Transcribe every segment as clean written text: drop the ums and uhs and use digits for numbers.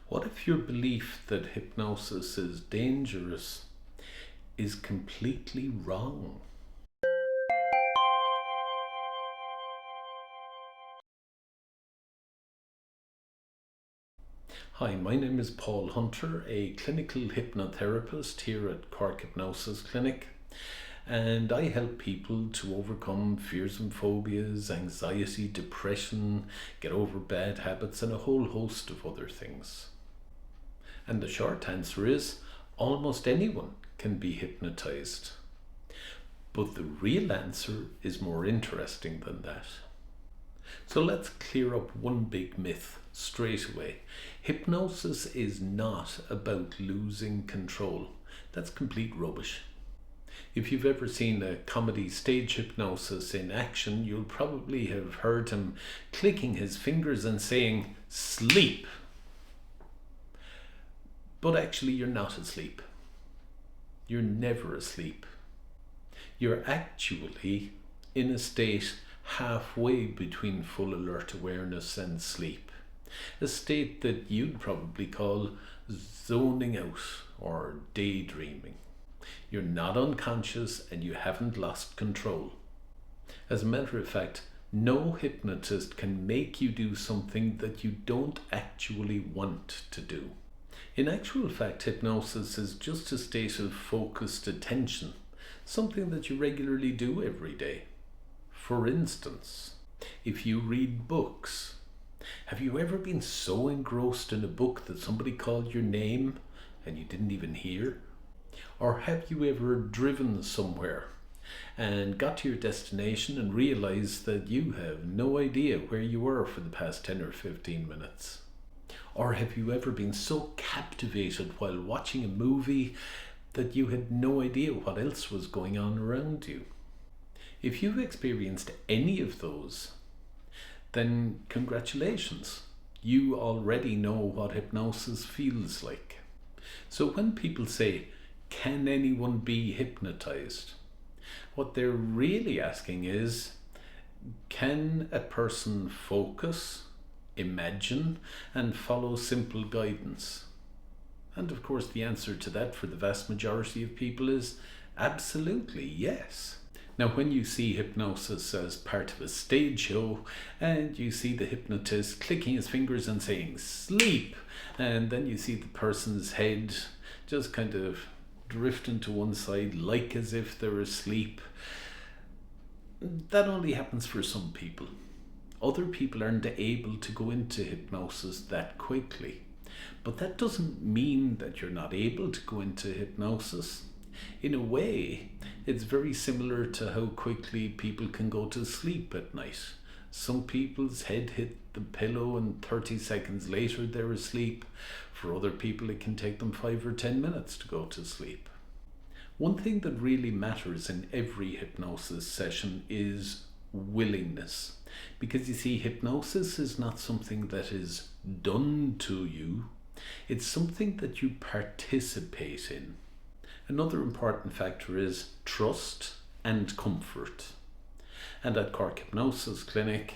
What if your belief that hypnosis is dangerous is completely wrong? Hi, my name is Paul Hunter, a clinical hypnotherapist here at Cork Hypnosis Clinic, and I help people to overcome fears and phobias, anxiety, depression, get over bad habits, and a whole host of other things. And the short answer is almost anyone can be hypnotized. But the real answer is more interesting than that. So let's clear up one big myth straight away. Hypnosis is not about losing control. That's complete rubbish. If you've ever seen a comedy stage hypnosis in action, you'll probably have heard him clicking his fingers and saying, "Sleep." But actually, you're not asleep. You're never asleep. You're actually in a state halfway between full alert awareness and sleep. A state that you'd probably call zoning out or daydreaming. You're not unconscious and you haven't lost control. As a matter of fact, no hypnotist can make you do something that you don't actually want to do. In actual fact, hypnosis is just a state of focused attention, something that you regularly do every day. For instance, if you read books, have you ever been so engrossed in a book that somebody called your name and you didn't even hear? Or have you ever driven somewhere and got to your destination and realized that you have no idea where you were for the past 10 or 15 minutes? Or have you ever been so captivated while watching a movie that you had no idea what else was going on around you? If you've experienced any of those, then congratulations. You already know what hypnosis feels like. So when people say, "Can anyone be hypnotized?" what they're really asking is, can a person focus, imagine, and follow simple guidance? And of course, the answer to that for the vast majority of people is absolutely yes. Now, when you see hypnosis as part of a stage show and you see the hypnotist clicking his fingers and saying "sleep," and then you see the person's head just kind of drifting to one side like as if they're asleep, that only happens for some people. Other people aren't able to go into hypnosis that quickly. But that doesn't mean that you're not able to go into hypnosis. In a way, it's very similar to how quickly people can go to sleep at night. Some people's head hit the pillow and 30 seconds later they're asleep. For other people, it can take them 5 or 10 minutes to go to sleep. One thing that really matters in every hypnosis session is willingness. Because you see, hypnosis is not something that is done to you. It's something that you participate in. Another important factor is trust and comfort. And at Cork Hypnosis Clinic,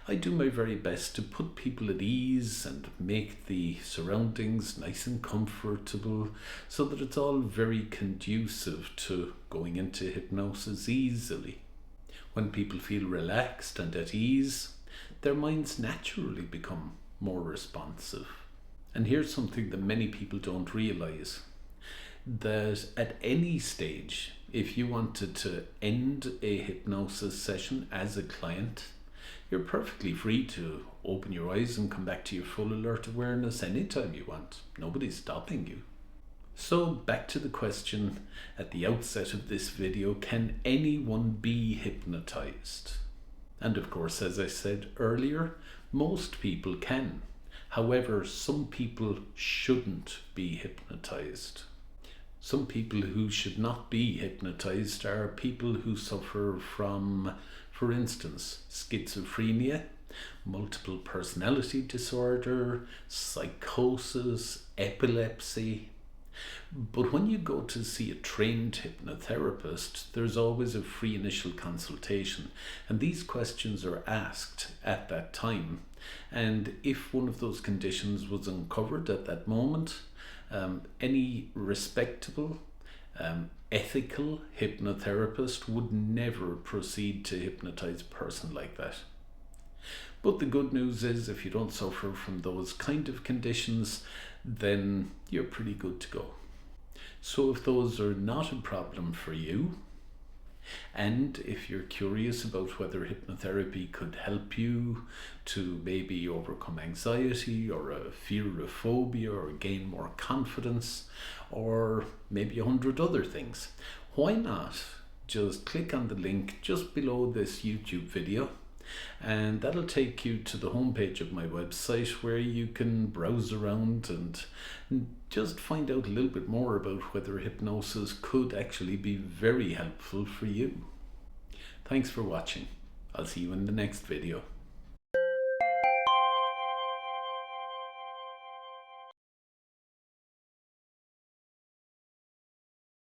I do my very best to put people at ease and make the surroundings nice and comfortable so that it's all very conducive to going into hypnosis easily. When people feel relaxed and at ease, their minds naturally become more responsive. And here's something that many people don't realize, that at any stage, if you wanted to end a hypnosis session as a client, you're perfectly free to open your eyes and come back to your full alert awareness anytime you want. Nobody's stopping you. So back to the question at the outset of this video, can anyone be hypnotized? And of course, as I said earlier, most people can. However, some people shouldn't be hypnotized. Some people who should not be hypnotized are people who suffer from, for instance, schizophrenia, multiple personality disorder, psychosis, epilepsy. But when you go to see a trained hypnotherapist, there's always a free initial consultation, and these questions are asked at that time. And if one of those conditions was uncovered at that moment, any respectable, ethical hypnotherapist would never proceed to hypnotize a person like that. But the good news is, if you don't suffer from those kind of conditions, then you're pretty good to go. So if those are not a problem for you, and if you're curious about whether hypnotherapy could help you to maybe overcome anxiety or a fear of phobia or gain more confidence or maybe 100 other things, why not just click on the link just below this YouTube video, and that'll take you to the homepage of my website where you can browse around and just find out a little bit more about whether hypnosis could actually be very helpful for you. Thanks for watching. I'll see you in the next video.